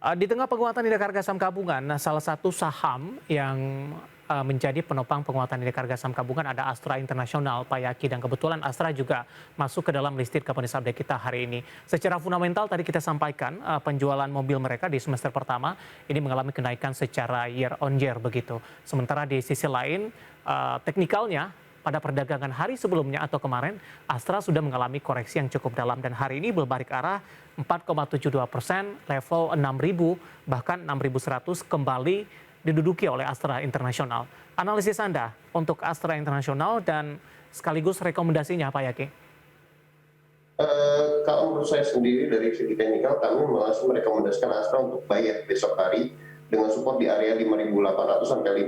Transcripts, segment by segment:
Di tengah penguatan indeks harga saham gabungan, nah salah satu saham yang menjadi penopang penguatan indeks harga saham gabungan ada Astra International, Pak Yaki, dan kebetulan Astra juga masuk ke dalam listed companies update kita hari ini. Secara fundamental tadi kita sampaikan penjualan mobil mereka di semester pertama ini mengalami kenaikan secara year on year begitu. Sementara di sisi lain teknikalnya pada perdagangan hari sebelumnya atau kemarin, Astra sudah mengalami koreksi yang cukup dalam dan hari ini berbalik arah 4,72%, level 6.000, bahkan 6.100 kembali diduduki oleh Astra International. Analisis Anda untuk Astra International dan sekaligus rekomendasinya, Pak Yaki? Kalau menurut saya sendiri dari segi teknikal, kami langsung merekomendasikan Astra untuk buy ya besok hari dengan support di area 5.800 sampai 5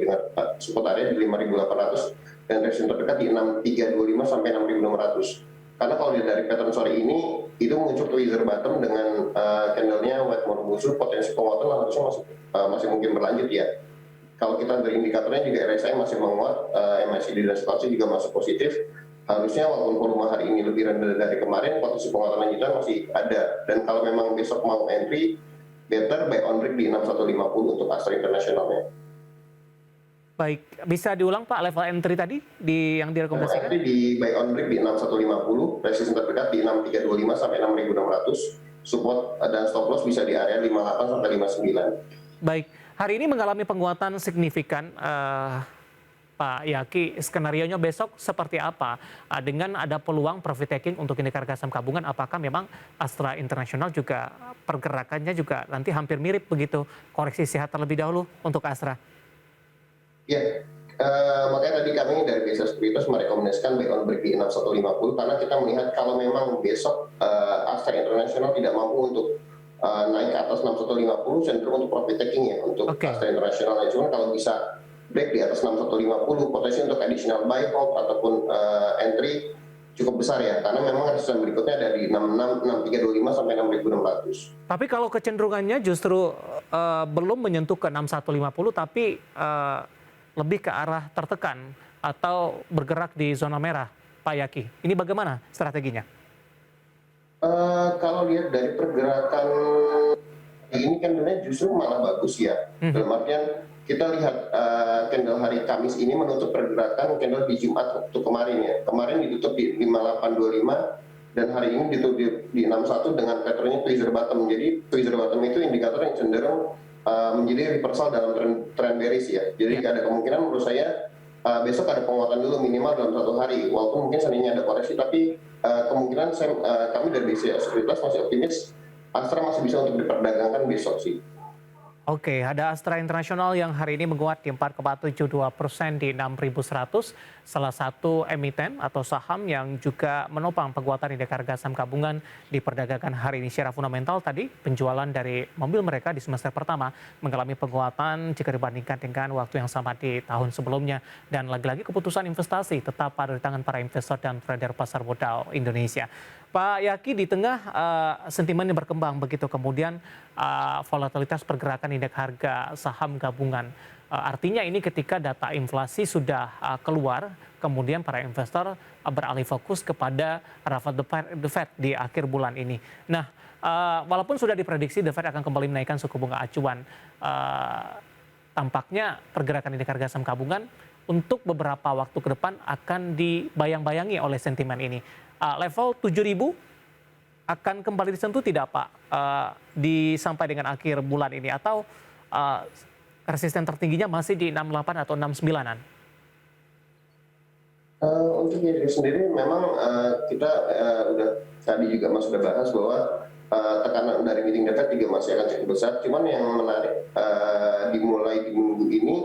dengan support area di 5.800 dan resistance terdekat di 6.325 sampai 6.600. Karena kalau dari pattern sore ini itu muncul tweezer bottom dengan candlenya white more busuk, potensi penguatan harusnya masih mungkin berlanjut ya. Kalau kita dari indikatornya juga RSI masih menguat, MACD dan STOXX juga masih positif. Harusnya walaupun volume hari ini lebih rendah dari kemarin, potensi penguatan lanjutan masih ada. Dan kalau memang besok mau entry, better buy on break di 6150 untuk Astra Internationalnya. Baik, bisa diulang Pak level entry tadi yang direkomendasikan? Entry di buy on break di 6150, resistance terdekat di 6325 sampai 6600, support dan stop loss bisa di area 58 sampai 59. Baik, hari ini mengalami penguatan signifikan, Pak Yaki. Skenarionya besok seperti apa? Dengan ada peluang profit taking untuk indeks harga saham gabungan, apakah memang Astra International juga pergerakannya juga nanti hampir mirip begitu? Koreksi sehat terlebih dahulu untuk Astra. Ya, makanya tadi kami dari Desa Sekuritas merekomendasikan buy on break di 6150 karena kita melihat kalau memang besok Astra International tidak mampu untuk naik ke atas 6150, cenderung untuk profit taking ya untuk Astra International. Cuma kalau bisa break di atas 6150, potensi untuk additional buy hold ataupun entry cukup besar ya, karena memang resistance berikutnya dari 6325 sampai 6600. Tapi kalau kecenderungannya justru belum menyentuh ke 6150, tapi lebih ke arah tertekan atau bergerak di zona merah, Pak Yaki. Ini bagaimana strateginya? Kalau lihat dari pergerakan ini kan justru malah bagus ya. Dalam artian kita lihat candle hari Kamis ini menutup pergerakan candle di Jumat waktu kemarin ya. Kemarin ditutup di 5825 dan hari ini ditutup di 61 dengan patternnya tweezer bottom. Jadi tweezer bottom itu indikator yang cenderung menjadi reversal dalam tren bearish ya. Jadi ada kemungkinan menurut saya besok ada penguatan dulu minimal dalam 1 hari. Walaupun mungkin seandainya ada koreksi, tapi kemungkinan kami dari BCA Sekuritas masih optimis Astra masih bisa untuk diperdagangkan besok sih. Oke, ada Astra International yang hari ini menguat di 4,72% di 6.100, salah satu emiten atau saham yang juga menopang penguatan indeks harga saham gabungan di perdagangan hari ini. Secara fundamental tadi penjualan dari mobil mereka di semester pertama mengalami penguatan jika dibandingkan dengan waktu yang sama di tahun sebelumnya. Dan lagi-lagi keputusan investasi tetap ada di tangan para investor dan trader pasar modal Indonesia. Pak Yaki, di tengah sentimen yang berkembang begitu, kemudian volatilitas pergerakan indeks harga saham gabungan, artinya ini ketika data inflasi sudah keluar, kemudian para investor beralih fokus kepada rapat The Fed di akhir bulan ini. Nah, walaupun sudah diprediksi The Fed akan kembali menaikkan suku bunga acuan, tampaknya pergerakan indeks harga saham gabungan untuk beberapa waktu ke depan akan dibayang-bayangi oleh sentimen ini. Level 7.000 akan kembali disentuh tidak Pak sampai dengan akhir bulan ini, atau resisten tertingginya masih di 68 atau 69-an? Untuk diri sendiri memang kita udah tadi juga Mas sudah bahas bahwa tekanan dari meeting data juga masih akan cukup besar. Cuman yang menarik dimulai di minggu ini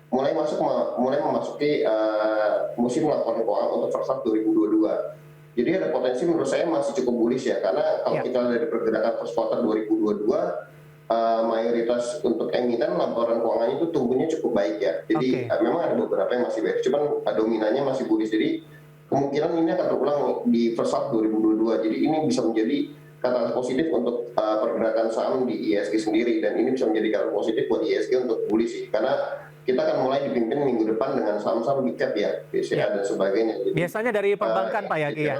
mulai memasuki musim laporan keuangan untuk first half 2022. Jadi ada potensi menurut saya masih cukup bullish ya, karena kalau kita dari pergerakan first quarter 2022 mayoritas untuk emiten laporan keuangannya itu tumbuhnya cukup baik ya. Jadi memang ada beberapa yang masih bearish, cuman dominannya masih bullish. Jadi kemungkinan ini akan terulang di first half 2022. Jadi ini bisa menjadi katalis positif untuk pergerakan saham di ISG sendiri, dan ini bisa menjadi katalis positif buat ISG untuk bullish sih, karena kita akan mulai dipimpin minggu depan dengan saham-saham big cap ya, BCA dan sebagainya. Jadi, biasanya dari perbankan Pak Yaki ya?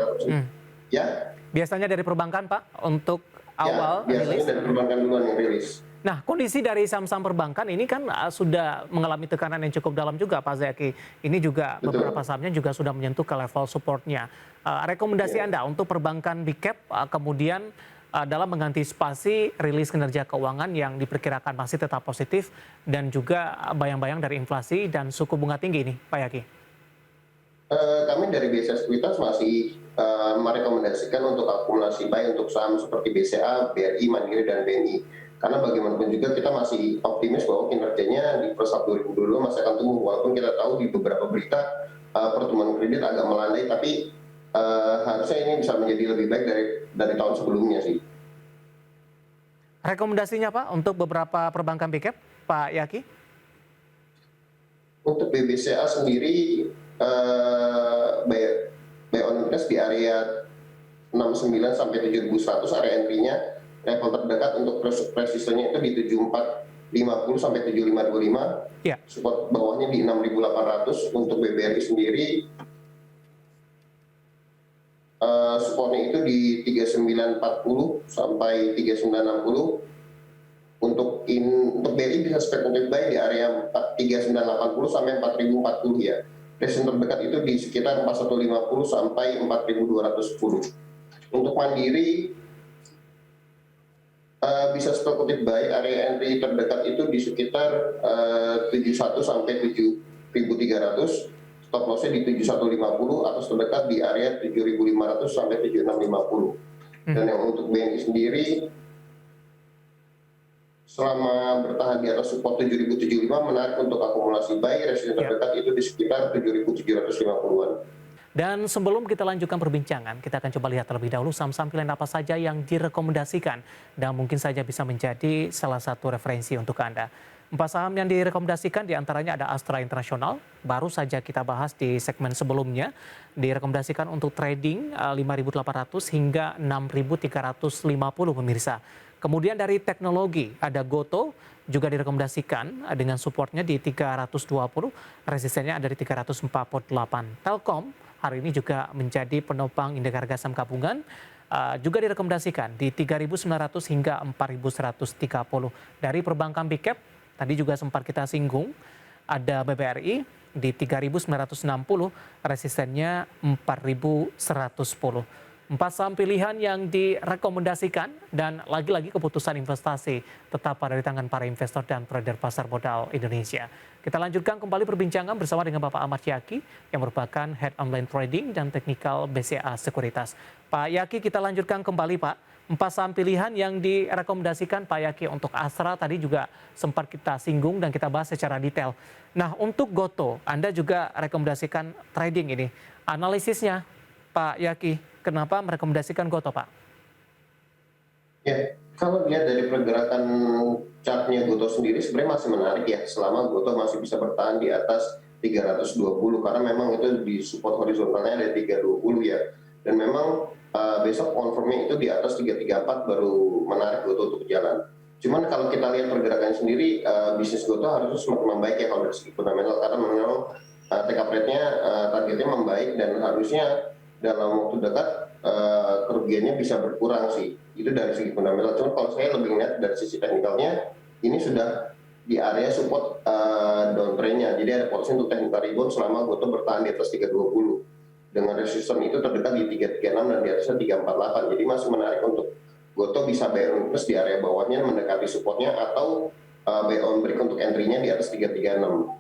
Ya? Biasanya dari perbankan Pak untuk awal biasanya dari perbankan duluan risk. Nah, kondisi dari saham-saham perbankan ini kan sudah mengalami tekanan yang cukup dalam juga, Pak Zaki. Ini juga beberapa Betul. sahamnya juga sudah menyentuh ke level supportnya. Rekomendasi Ya. Anda untuk perbankan big cap kemudian dalam mengantisipasi rilis kinerja keuangan yang diperkirakan masih tetap positif dan juga bayang-bayang dari inflasi dan suku bunga tinggi ini, Pak Yaki. Kami dari BCA Sekuritas masih merekomendasikan untuk akumulasi buy untuk saham seperti BCA, BRI, Mandiri, dan BNI. Karena bagaimanapun juga kita masih optimis bahwa kinerjanya di first half 2022 masih akan tumbuh. Walaupun kita tahu di beberapa berita pertumbuhan kredit agak melandai, tapi harusnya ini bisa menjadi lebih baik dari tahun sebelumnya sih. Rekomendasinya Pak untuk beberapa perbankan big cap, Pak Yaki? Untuk BBCA sendiri, buy on interest di area 69 sampai 7.100 area entry-nya. Level terdekat untuk resistennya itu di 7450 sampai 7525. Ya. Support bawahnya di 6.800. Untuk BBRI sendiri supportnya itu di 3940 sampai 3960. Untuk BRI bisa spekulatif buy di area 3980 sampai 4040 ya. Resistance terdekat itu di sekitar 4150 sampai 4210. Untuk Mandiri bisa spekulatif buy, area entry terdekat itu di sekitar 71 sampai 7.300, stop lossnya di 7150, atas terdekat di area 7.500 sampai 7.650. Dan yang untuk BNI sendiri, selama bertahan di atas support 7.075 menarik untuk akumulasi buy, resistance terdekat itu di sekitar 7.750-an. Dan sebelum kita lanjutkan perbincangan, kita akan coba lihat terlebih dahulu saham-saham pilihan apa saja yang direkomendasikan dan mungkin saja bisa menjadi salah satu referensi untuk Anda. 4 saham yang direkomendasikan diantaranya ada Astra International, baru saja kita bahas di segmen sebelumnya, direkomendasikan untuk trading 5.800 hingga 6.350 pemirsa. Kemudian dari teknologi ada Goto, juga direkomendasikan dengan supportnya di 320, resistennya ada di 348. Telkom hari ini juga menjadi penopang indeks harga saham gabungan, juga direkomendasikan di 3.900 hingga 4.130. Dari perbankan big cap, tadi juga sempat kita singgung, ada BBRI di 3.960, resistennya 4.110. 4 saham pilihan yang direkomendasikan dan lagi-lagi keputusan investasi tetap pada di tangan para investor dan trader pasar modal Indonesia. Kita lanjutkan kembali perbincangan bersama dengan Bapak Ahmad Yaki yang merupakan Head Online Trading dan Teknikal BCA Sekuritas. Pak Yaki, kita lanjutkan kembali Pak. 4 saham pilihan yang direkomendasikan Pak Yaki untuk Astra tadi juga sempat kita singgung dan kita bahas secara detail. Nah, untuk Goto, Anda juga rekomendasikan trading ini. Analisisnya Pak Yaki, kenapa merekomendasikan Goto, Pak? Ya, kalau dilihat dari pergerakan chartnya Goto sendiri sebenarnya masih menarik ya, selama Goto masih bisa bertahan di atas 320, karena memang itu di support horizontalnya ada 320 ya. Dan memang besok confirmnya itu di atas 334 baru menarik Goto untuk jalan. Cuman kalau kita lihat pergerakannya sendiri, bisnis Goto harusnya semakin membaik ya kalau dari segi fundamental, karena memang take up rate-nya targetnya membaik dan harusnya dalam waktu dekat kerugiannya bisa berkurang sih. Itu dari segi fundamental. Cuma kalau saya lebih lihat dari sisi teknikalnya, ini sudah di area support downtrend-nya. Jadi ada potensi untuk technical rebound selama Goto bertahan di atas 320. Dengan resistance itu terdekat di 336 dan di atasnya 348. Jadi masih menarik untuk Goto bisa buy on plus di area bawahnya mendekati supportnya, atau buy on break untuk entry-nya di atas 336.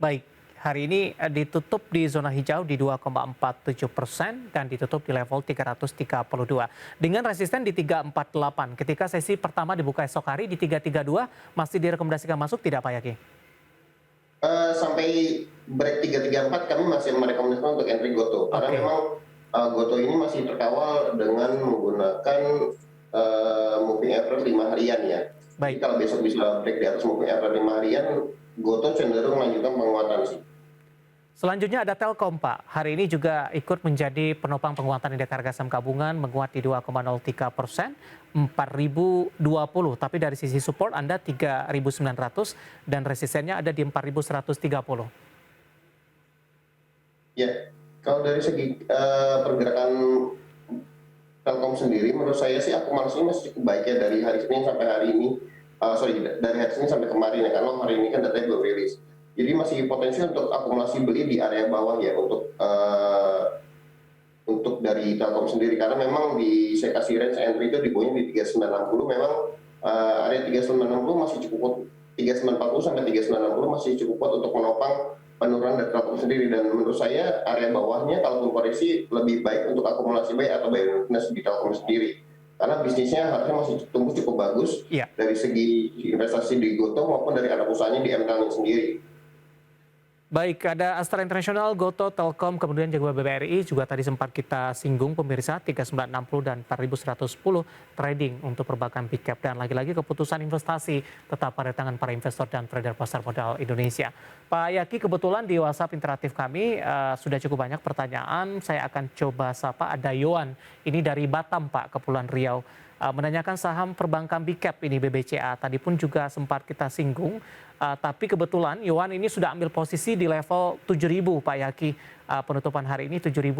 Baik. Hari ini ditutup di zona hijau di 2,47% dan ditutup di level 332. Dengan resisten di 348. Ketika sesi pertama dibuka esok hari di 332, masih direkomendasikan masuk tidak Pak Yaki? Sampai break 334 kami masih merekomendasikan untuk entry Goto. Karena memang Goto ini masih terkawal dengan menggunakan moving average 5 harian ya. Jadi kalau besok bisa break di atas moving average 5 harian, Goto cenderung melanjutkan penguatan sih. Selanjutnya ada Telkom, Pak. Hari ini juga ikut menjadi penopang penguatan indeks harga saham gabungan, menguat di 2,03%, 4.020. Tapi dari sisi support Anda 3.900 dan resistennya ada di 4.130. Ya, kalau dari segi pergerakan Telkom sendiri menurut saya sih akumulasinya masih cukup baik ya dari hari Senin sampai hari ini. Dari hari Senin sampai kemarin ya, karena hari ini kan datanya belum rilis. Jadi masih potensi untuk akumulasi beli di area bawah ya untuk dari Telkom sendiri, karena memang saya kasih range entry itu di bawahnya di 3960, memang area 3960 masih cukup kuat, 3940 sampai 3960 masih cukup kuat untuk menopang penurunan dari Telkom sendiri. Dan menurut saya area bawahnya kalaupun koreksi lebih baik untuk akumulasi buy atau buy weakness di Telkom sendiri, karena bisnisnya harusnya masih tumbuh cukup bagus dari segi investasi di Gotoh maupun dari anak usahanya di MTEL sendiri. Baik, ada Astra International, Gotoh, Telkom, kemudian juga BBRI juga tadi sempat kita singgung pemirsa 3960 dan 4110 trading untuk perbankan big cap, dan lagi-lagi keputusan investasi tetap pada tangan para investor dan trader pasar modal Indonesia. Pak Yaki, kebetulan di WhatsApp interaktif kami sudah cukup banyak pertanyaan. Saya akan coba sapa, ada Yohan, ini dari Batam Pak, Kepulauan Riau. Menanyakan saham perbankan big cap ini BBCA. Tadi pun juga sempat kita singgung, tapi kebetulan Yohan ini sudah ambil posisi di level 7.000 Pak Yaki. Penutupan hari ini 7.025,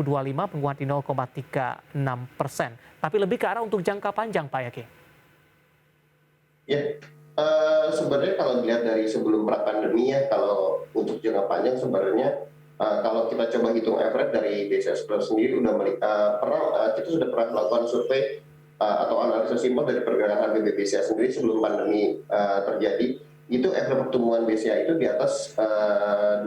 penguat di 0,36%. Tapi lebih ke arah untuk jangka panjang Pak Yaki. Ya, sebenarnya kalau dilihat dari sebelum pra-pandemi ya, kalau untuk jangka panjang sebenarnya kalau kita coba hitung average dari BCA sendiri kita sudah pernah melakukan survei atau analisa simpel dari pergerakan harga BCA sendiri sebelum pandemi terjadi. Itu average pertumbuhan BCA itu di atas 12-15%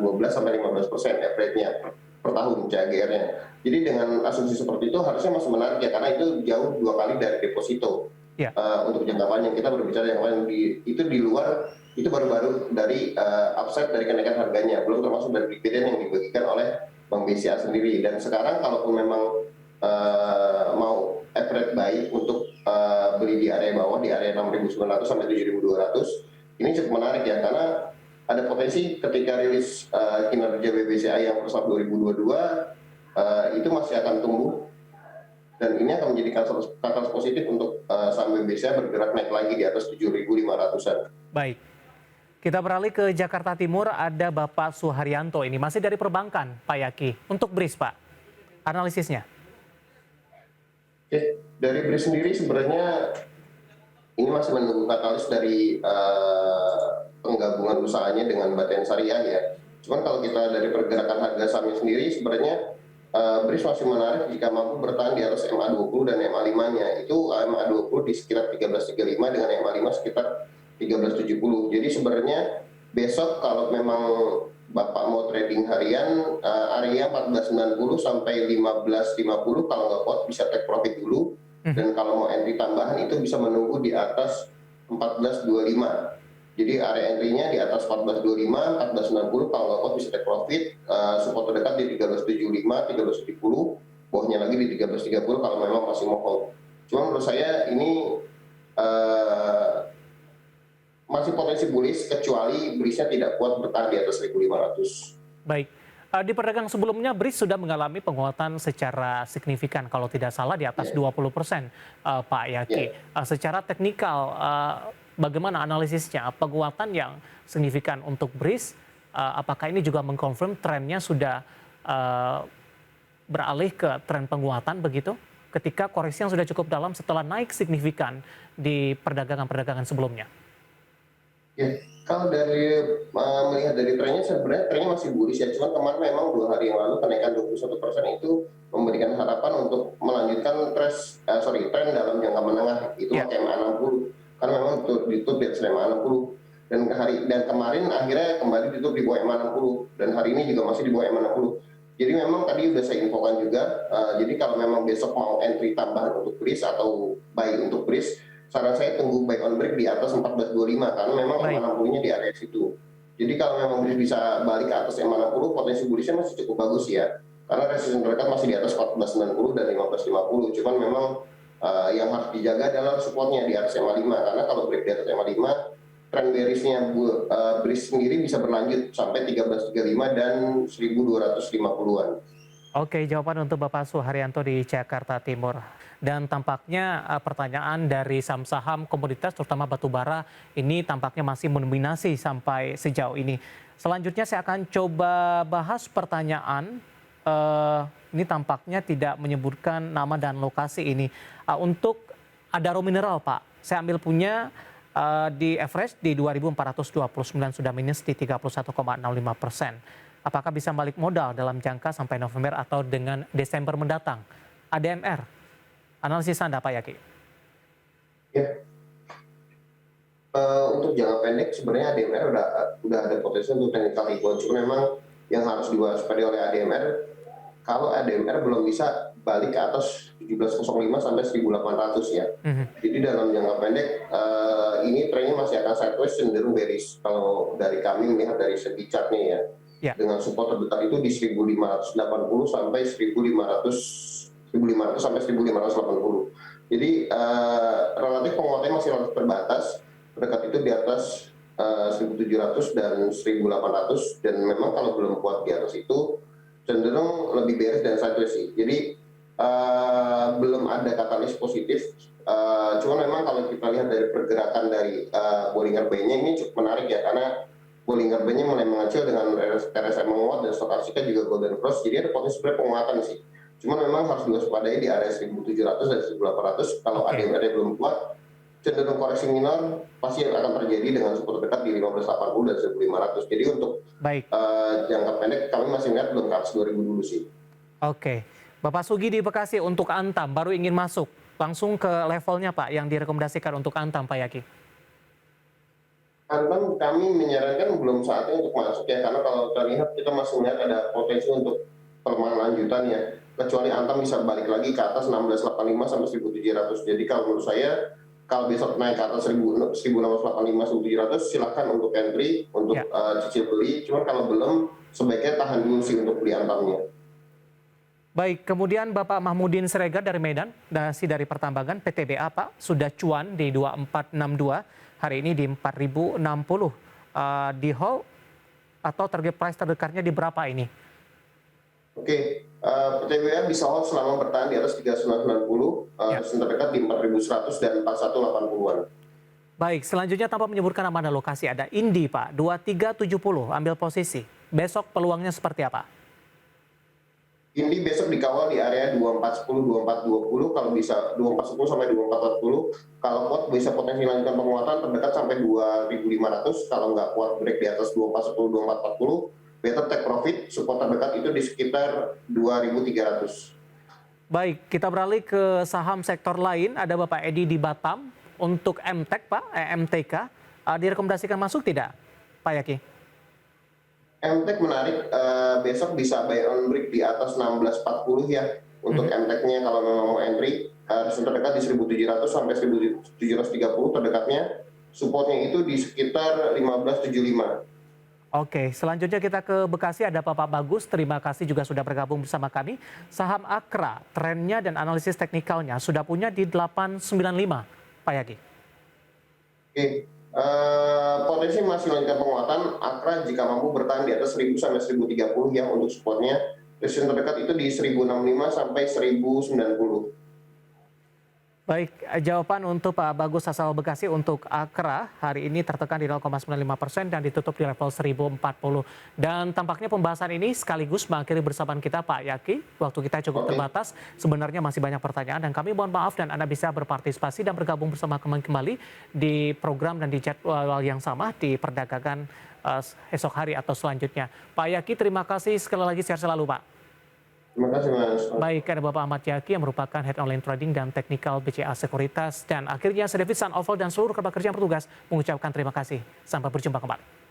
average-nya per tahun CAGR-nya. Jadi dengan asumsi seperti itu harusnya masih menarik ya, karena itu jauh 2 kali dari deposito. Untuk jangka panjang kita berbicara yang lain itu di luar, itu baru-baru dari upside dari kenaikan harganya, belum termasuk dari dividen yang dibagikan oleh Bank BCA sendiri. Dan sekarang kalaupun memang mau average buy untuk beli di area bawah, di area 6.900 sampai 7.200, ini cukup menarik ya, karena ada potensi ketika rilis kinerja BBCA yang first half 2022 itu masih akan tumbuh, dan ini akan menjadi katalis positif untuk saham BBCA bergerak naik lagi di atas 7.500-an. Baik. Kita beralih ke Jakarta Timur, ada Bapak Suharyanto, ini masih dari perbankan Pak Yaki. Untuk BRIS Pak, analisisnya. Oke, dari BRIS sendiri sebenarnya ini masih menunggu katalis dari penggabungan usahanya dengan Baten Syariah ya. Cuman kalau kita dari pergerakan harga sahamnya sendiri sebenarnya BRIS masih menarik jika mampu bertahan di atas MA20 dan MA5-nya. Itu MA20 di sekitar 1335 dengan MA5 sekitar 1370. Jadi sebenarnya besok kalau memang Bapak mau trading harian, area 1490 sampai 1550 kalau nggak kuat bisa take profit dulu. Dan kalau mau entry tambahan itu bisa menunggu di atas 1425. Jadi area entry-nya di atas 1425, 1490 kalau nggak kuat bisa take profit. Support terdekat di 1375, 1370, bawahnya lagi di 1330 kalau memang masih mau hold. Cuma menurut saya ini masih potensi bullish kecuali BRIS-nya tidak kuat bertahan di atas 1.500. Baik. Di perdagangan sebelumnya BRIS sudah mengalami penguatan secara signifikan, kalau tidak salah di atas 20%, Pak Yaki. Secara teknikal, bagaimana analisisnya? Penguatan yang signifikan untuk BRIS, apakah ini juga mengkonfirm trennya sudah beralih ke tren penguatan begitu? Ketika koreksi yang sudah cukup dalam setelah naik signifikan di perdagangan-perdagangan sebelumnya. Ya, kalau melihat dari trennya, sebenarnya trennya masih bullish ya. Cuma kemarin memang 2 hari yang lalu kenaikan 21% itu memberikan harapan untuk melanjutkan tren dalam jangka menengah itu pakai MA60, karena memang ditutup di atas MA60 dan kemarin akhirnya kembali ditutup di bawah MA60 dan hari ini juga masih di bawah MA60. Jadi memang tadi sudah saya infokan juga. Jadi kalau memang besok mau entry tambahan untuk BRIS atau buy untuk BRIS, saran saya tunggu buy on break di atas 1425 karena memang MA60-nya di area situ. Jadi kalau memang BRIS bisa balik ke atas MA60, potensi bullish-nya masih cukup bagus ya. Karena resistance terdekat masih di atas 1490 dan 1550. Cuman memang yang harus dijaga adalah supportnya di atas MA5, karena kalau break di atas MA5, tren bearish-nya BRIS sendiri bisa berlanjut sampai 1335 dan 1250-an. Oke, jawaban untuk Bapak Suharyanto di Jakarta Timur. Dan tampaknya pertanyaan dari saham-saham komoditas terutama batubara ini tampaknya masih mendominasi sampai sejauh ini. Selanjutnya saya akan coba bahas pertanyaan ini tampaknya tidak menyebutkan nama dan lokasi ini. Untuk Adaro Mineral, Pak, saya ambil punya di average di 2.429 sudah minus di 31,65%. Apakah bisa balik modal dalam jangka sampai November atau dengan Desember mendatang? ADMR, analisis Anda Pak Yaki. Ya, untuk jangka pendek sebenarnya ADMR udah ada potensi untuk technical rebound. Cuma memang yang harus diwaspadai oleh ADMR, kalau ADMR belum bisa balik ke atas 1705 sampai 1800 ya. Jadi dalam jangka pendek ini trennya masih akan sideways cenderung bearish kalau dari kami melihat dari segi chartnya ya. Dengan support terdekat itu di 1580 sampai 1500 sampai 1580. Jadi relatif penguatannya masih relatif terbatas. Terdekat itu di atas 1700 dan 1800, dan memang kalau belum kuat di atas itu cenderung lebih bearish dan sideways sih. Jadi belum ada katalis positif. Cuma memang kalau kita lihat dari pergerakan dari Bollinger Band-nya ini cukup menarik ya, karena Bollinger Band-nya mulai mengecil dengan RSI menguat dan stokastiknya juga golden cross. Jadi ada potensi penguatan sih. Cuma memang harus diwaspadai di area 1700 dan 1800. Kalau ADMR belum kuat, cenderung koreksi minor pasti akan terjadi dengan support dekat di 1580 dan 1500. Jadi untuk jangka pendek kami masih melihat belum ke atas 2000 dulu sih. Oke. Bapak Sugi di Bekasi, untuk Antam baru ingin masuk. Langsung ke levelnya Pak yang direkomendasikan untuk Antam Pak Yaki. Antam kami menyarankan belum saatnya untuk masuk ya, karena kalau kita lihat kita masih melihat ada potensi untuk pelemahan lanjutan ya. Kecuali Antam bisa balik lagi ke atas 1685 sampai 1700. Jadi kalau menurut saya, kalau besok naik ke atas 1685 1700 silakan untuk entry, untuk cicil beli. Cuman kalau belum, sebaiknya tahan dulu sih untuk beli Antamnya. Baik, kemudian Bapak Mahmudin Siregar dari Medan, dari pertambangan PTBA Pak, sudah cuan di 2462, hari ini di 4060. Di hold atau target price terdekatnya di berapa ini? Oke, PTBA bisa hold selama bertahan di atas 3990, terdekat di 4100 dan 4180-an. Baik, selanjutnya tanpa menyebutkan nama dan lokasi, ada Indi Pak, 2370, ambil posisi. Besok peluangnya seperti apa? Indi besok dikawal di area 2410, 2420, kalau bisa 2410 sampai 2440. Kalau kuat bisa potensi lanjutan penguatan terdekat sampai 2500, kalau nggak kuat break di atas 2410, 2440. Better take profit, support terdekat itu di sekitar 2.300. Baik, kita beralih ke saham sektor lain. Ada Bapak Edi di Batam. Untuk MTEK Pak, MTK, direkomendasikan masuk tidak Pak Yaki? MTEK menarik, besok bisa buy on break di atas 1640 ya. Untuk MTEK-nya kalau memang mau entry, terdekat di 1700 sampai 1730 terdekatnya. Supportnya itu di sekitar 1575. Oke, selanjutnya kita ke Bekasi, ada Bapak Bagus. Terima kasih juga sudah bergabung bersama kami. Saham Akra, trennya dan analisis teknikalnya sudah punya di 895, Pak Yaki. Oke, potensi masih lanjutkan penguatan. Akra jika mampu bertahan di atas 1000 sampai 1030 ya untuk supportnya. Resistance terdekat itu di 1065 sampai 1090. Baik, jawaban untuk Pak Bagus asal Bekasi. Untuk Akra hari ini tertekan di 0,95% dan ditutup di level 1040. Dan tampaknya pembahasan ini sekaligus mengakhiri bersamaan kita Pak Yaki. Waktu kita cukup terbatas, sebenarnya masih banyak pertanyaan dan kami mohon maaf, dan Anda bisa berpartisipasi dan bergabung bersama kembali di program dan di jadwal yang sama di perdagangan esok hari atau selanjutnya. Pak Yaki, terima kasih sekali lagi, sehat selalu Pak. Terima kasih Mas. Baik, ada Bapak Ahmad Yaki yang merupakan Head Online Trading dan Teknikal BCA Sekuritas. Dan akhirnya saya David San Oval dan seluruh kerja yang bertugas mengucapkan terima kasih. Sampai berjumpa kembali.